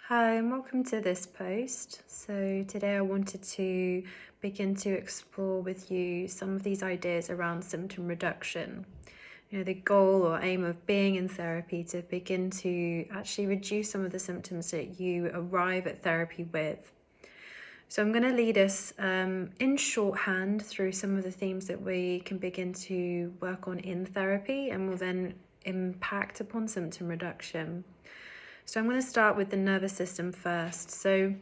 Hi and welcome to this post. So today I wanted to begin to explore with you some of these ideas around symptom reduction. The goal or aim of being in therapy to begin to actually reduce some of the symptoms that you arrive at therapy with. So I'm going to lead us in shorthand through some of the themes that we can begin to work on in therapy and will then impact upon symptom reduction. So I'm going to start with the nervous system first. So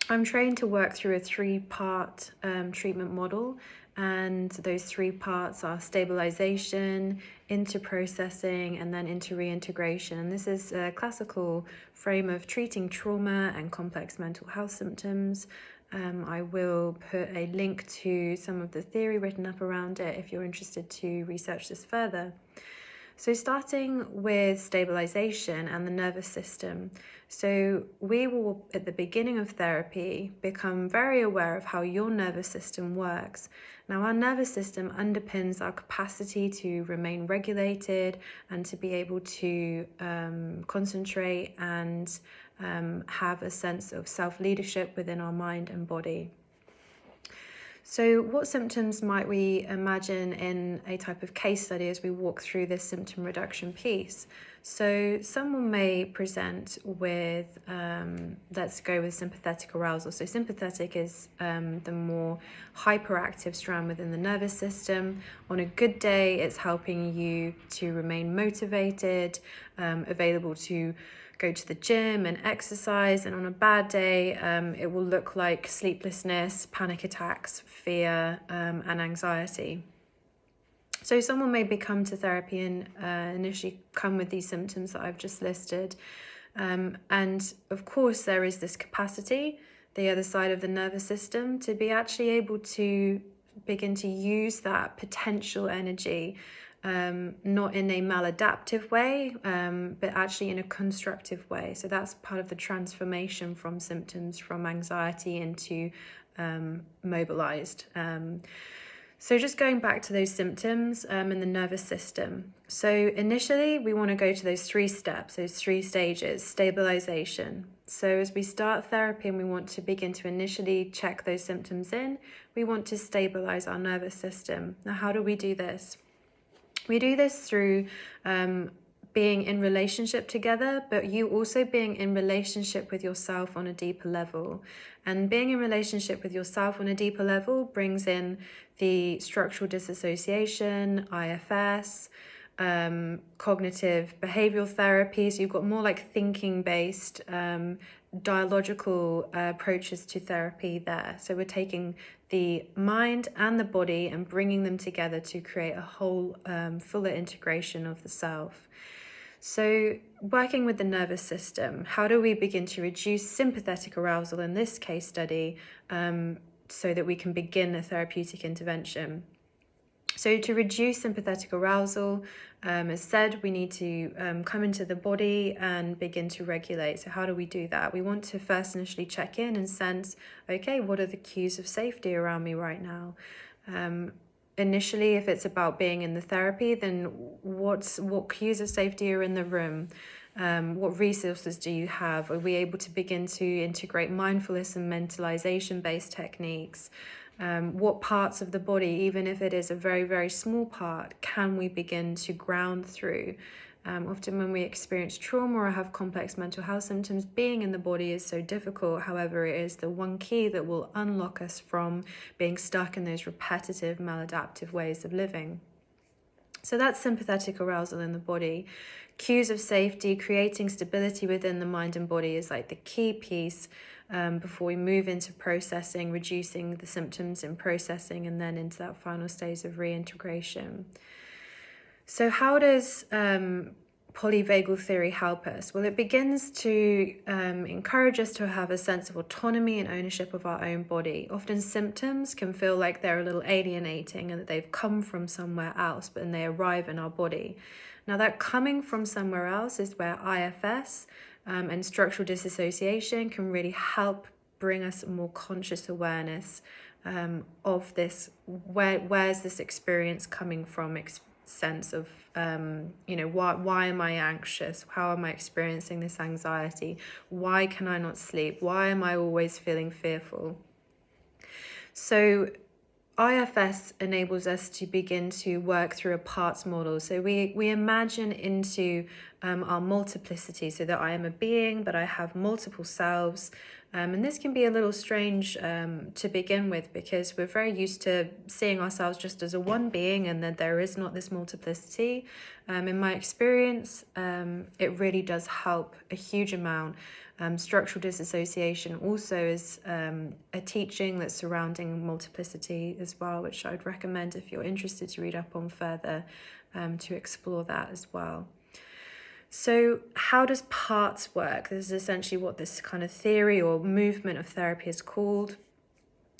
I'm trained to work through a three-part treatment model, and those three parts are stabilization, into processing, and then into reintegration. And this is a classical frame of treating trauma and complex mental health symptoms. I will put a link to some of the theory written up around it if you're interested to research this further. So starting with stabilization and the nervous system. So we will, at the beginning of therapy, become very aware of how your nervous system works. Now, our nervous system underpins our capacity to remain regulated and to be able to concentrate and have a sense of self-leadership within our mind and body. So what symptoms might we imagine in a type of case study as we walk through this symptom reduction piece? So someone may present with, let's go with sympathetic arousal. So sympathetic is the more hyperactive strand within the nervous system. On a good day, it's helping you to remain motivated, available to go to the gym and exercise, and on a bad day it will look like sleeplessness, panic attacks, fear, and anxiety. So someone may come to therapy and initially come with these symptoms that I've just listed, and of course there is this capacity, the other side of the nervous system, to be actually able to begin to use that potential energy, not in a maladaptive way, but actually in a constructive way. So that's part of the transformation from symptoms from anxiety into mobilized. So just going back to those symptoms in the nervous system. So initially we want to go to those three steps, those three stages, stabilization. So as we start therapy and we want to begin to initially check those symptoms in, we want to stabilize our nervous system. Now, how do we do this? We do this through being in relationship together, but you also being in relationship with yourself on a deeper level. And being in relationship with yourself on a deeper level brings in the structural disassociation, IFS, cognitive behavioral therapy. So you've got more like thinking-based, dialogical approaches to therapy there. So we're taking the mind and the body and bringing them together to create a whole, fuller integration of the self. So working with the nervous system, how do we begin to reduce sympathetic arousal in this case study, so that we can begin a therapeutic intervention? So to reduce sympathetic arousal, as said, we need to come into the body and begin to regulate. So how do we do that? We want to first initially check in and sense, okay, what are the cues of safety around me right now? Initially, if it's about being in the therapy, then what cues of safety are in the room? What resources do you have? Are we able to begin to integrate mindfulness and mentalization-based techniques? What parts of the body, even if it is a very, very small part, can we begin to ground through? Often when we experience trauma or have complex mental health symptoms, being in the body is so difficult. However, it is the one key that will unlock us from being stuck in those repetitive, maladaptive ways of living. So that's sympathetic arousal in the body. Cues of safety, creating stability within the mind and body is like the key piece before we move into processing, reducing the symptoms in processing, and then into that final stage of reintegration. So how does Polyvagal Theory help us? Well, it begins to encourage us to have a sense of autonomy and ownership of our own body. Often symptoms can feel like they're a little alienating and that they've come from somewhere else, but then they arrive in our body. Now, that coming from somewhere else is where IFS and structural disassociation can really help bring us a more conscious awareness of this. Where's this experience coming from? sense of, why am I anxious? How am I experiencing this anxiety? Why can I not sleep? Why am I always feeling fearful? So IFS enables us to begin to work through a parts model. So we imagine into our multiplicity, so that I am a being, but I have multiple selves. And this can be a little strange to begin with, because we're very used to seeing ourselves just as a one being, and that there is not this multiplicity. In my experience, it really does help a huge amount. Structural disassociation also is a teaching that's surrounding multiplicity as well, which I'd recommend if you're interested to read up on further, to explore that as well. So how does parts work? This is essentially what this kind of theory or movement of therapy is called.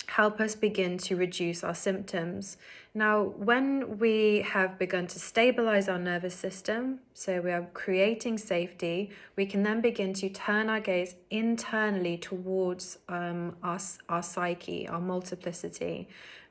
Help us begin to reduce our symptoms. Now, when we have begun to stabilize our nervous system, so we are creating safety, we can then begin to turn our gaze internally towards our psyche, our multiplicity.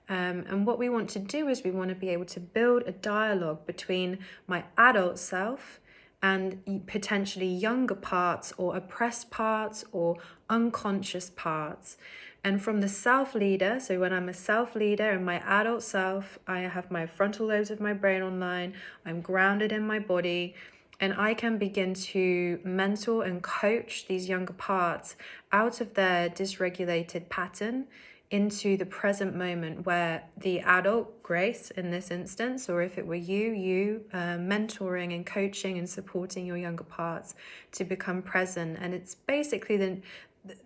And what we want to do is we want to be able to build a dialogue between my adult self and potentially younger parts or oppressed parts or unconscious parts. And from the self leader, so when I'm a self leader in my adult self, I have my frontal lobes of my brain online, I'm grounded in my body, and I can begin to mentor and coach these younger parts out of their dysregulated pattern into the present moment, where the adult, Grace in this instance, or if it were you mentoring and coaching and supporting your younger parts to become present. And it's basically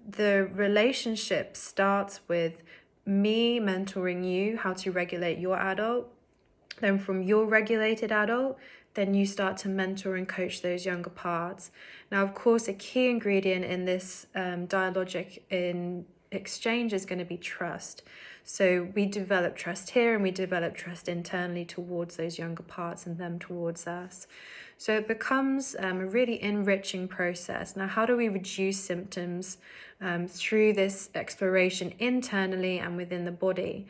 the relationship starts with me mentoring you how to regulate your adult. Then from your regulated adult, then you start to mentor and coach those younger parts. Now, of course, a key ingredient in this dialogic in exchange is going to be trust. So we develop trust here, and we develop trust internally towards those younger parts and them towards us. So it becomes a really enriching process. Now, how do we reduce symptoms through this exploration internally and within the body?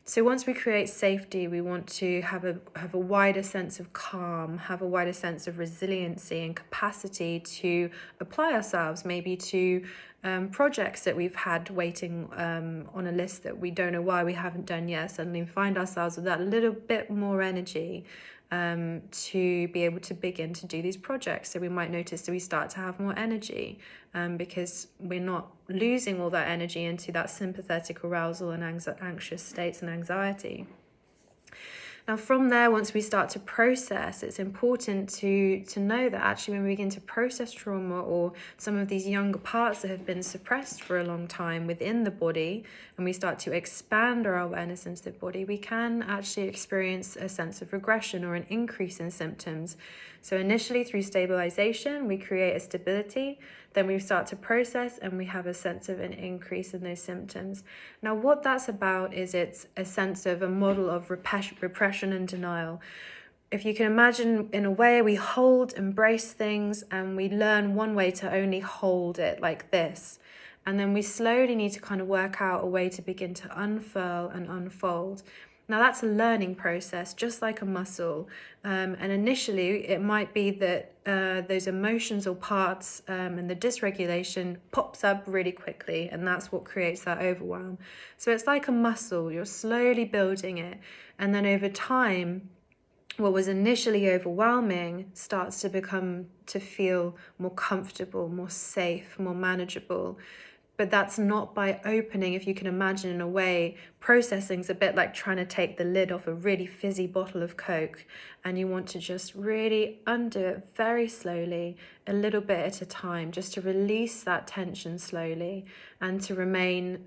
So once we create safety, we want to have a wider sense of calm, have a wider sense of resiliency and capacity to apply ourselves maybe to projects that we've had waiting on a list that we don't know why we haven't done yet. Suddenly we find ourselves with that little bit more energy to be able to begin to do these projects. So we might notice that we start to have more energy because we're not losing all that energy into that sympathetic arousal and anxious states and anxiety. Now, from there, once we start to process, it's important to know that actually when we begin to process trauma or some of these younger parts that have been suppressed for a long time within the body, and we start to expand our awareness into the body, we can actually experience a sense of regression or an increase in symptoms. So initially through stabilization, we create a stability, then we start to process and we have a sense of an increase in those symptoms. Now, what that's about is it's a sense of a model of repression and denial. If you can imagine, in a way, we hold, embrace things, and we learn one way to only hold it like this. And then we slowly need to kind of work out a way to begin to unfurl and unfold. Now, that's a learning process, just like a muscle. And initially, it might be that those emotions or parts and the dysregulation pops up really quickly, and that's what creates that overwhelm. So it's like a muscle. You're slowly building it. And then over time, what was initially overwhelming starts to feel more comfortable, more safe, more manageable. But that's not by opening. If you can imagine, in a way, processing's a bit like trying to take the lid off a really fizzy bottle of Coke, and you want to just really undo it very slowly, a little bit at a time, just to release that tension slowly and to remain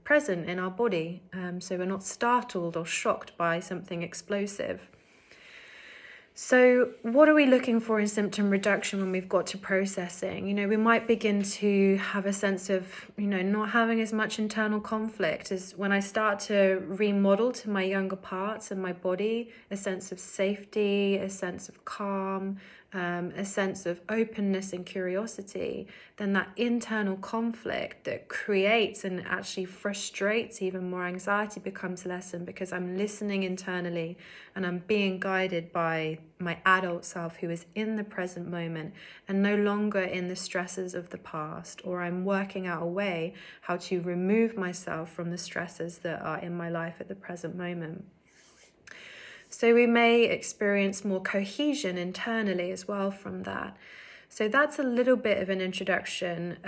present in our body, so we're not startled or shocked by something explosive. So what are we looking for in symptom reduction when we've got to processing? We might begin to have a sense of, not having as much internal conflict as when I start to remodel to my younger parts and my body, a sense of safety, a sense of calm, a sense of openness and curiosity, then that internal conflict that creates and actually frustrates even more anxiety becomes lessened, because I'm listening internally and I'm being guided by my adult self who is in the present moment and no longer in the stresses of the past, or I'm working out a way how to remove myself from the stresses that are in my life at the present moment. So we may experience more cohesion internally as well from that. So that's a little bit of an introduction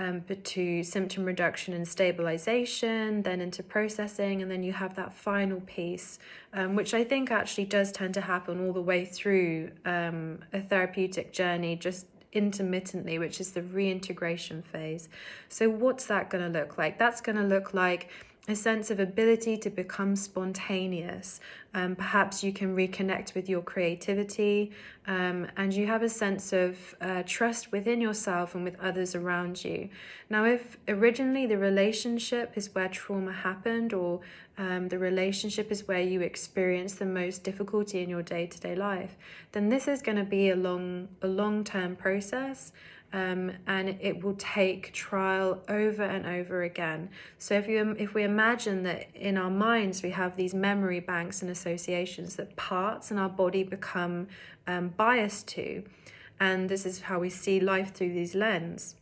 to symptom reduction and stabilization, then into processing, and then you have that final piece, which I think actually does tend to happen all the way through a therapeutic journey, just intermittently, which is the reintegration phase. So what's that going to look like? That's going to look like a sense of ability to become spontaneous. Perhaps you can reconnect with your creativity, and you have a sense of trust within yourself and with others around you. Now, if originally the relationship is where trauma happened, or the relationship is where you experience the most difficulty in your day-to-day life, then this is going to be a long-term process. And it will take trial over and over again. So if we imagine that in our minds we have these memory banks and associations that parts in our body become biased to, and this is how we see life through these lenses.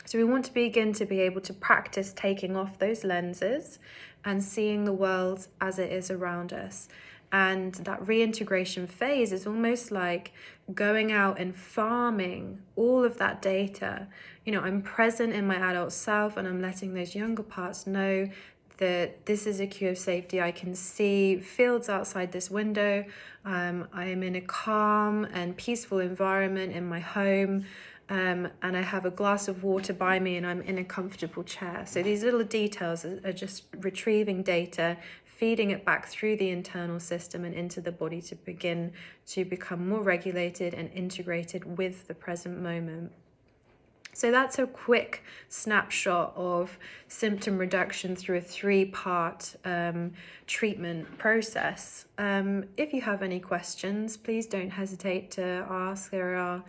So we want to begin to be able to practice taking off those lenses and seeing the world as it is around us. And that reintegration phase is almost like going out and farming all of that data. I'm present in my adult self, and I'm letting those younger parts know that this is a cue of safety. I can see fields outside this window. I am in a calm and peaceful environment in my home. And I have a glass of water by me, and I'm in a comfortable chair. So these little details are just retrieving data, feeding it back through the internal system and into the body to begin to become more regulated and integrated with the present moment. So that's a quick snapshot of symptom reduction through a 3-part treatment process. If you have any questions, please don't hesitate to ask. There are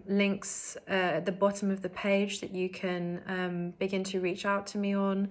links at the bottom of the page that you can begin to reach out to me on.